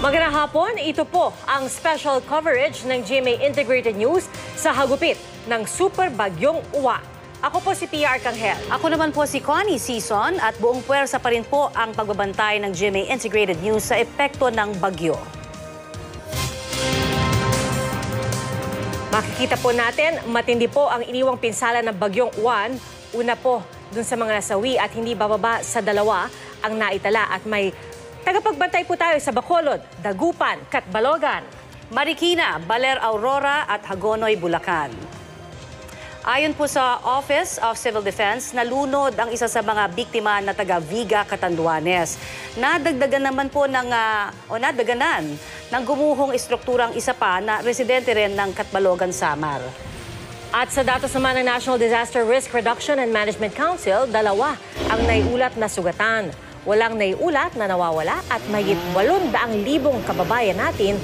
Magandang hapon, ito po ang special coverage ng GMA Integrated News sa hagupit ng Super Bagyong Uwan. Ako po si Pia Arcangel. Ako naman po si Connie Season at buong puwersa pa rin po ang pagbabantay ng GMA Integrated News sa epekto ng bagyo. Makikita po natin, matindi po ang iniwang pinsala ng Bagyong Uwan. Una po, dun sa mga nasawi at hindi bababa sa 2 ang naitala at may tagapagbantay po tayo sa Bacolod, Dagupan, Catbalogan, Marikina, Baler, Aurora at Hagonoy, Bulacan. Ayon po sa Office of Civil Defense, nalunod ang isa sa mga biktima na taga Viga, Catanduanes. Nadagdagan ng gumuhong estrukturang isa pa na residente rin ng Catbalogan, Samar. At sa datos naman ng National Disaster Risk Reduction and Management Council, 2 ang naiulat na sugatan. Walang naiulat na nawawala at mahigit 800,000 kababayan natin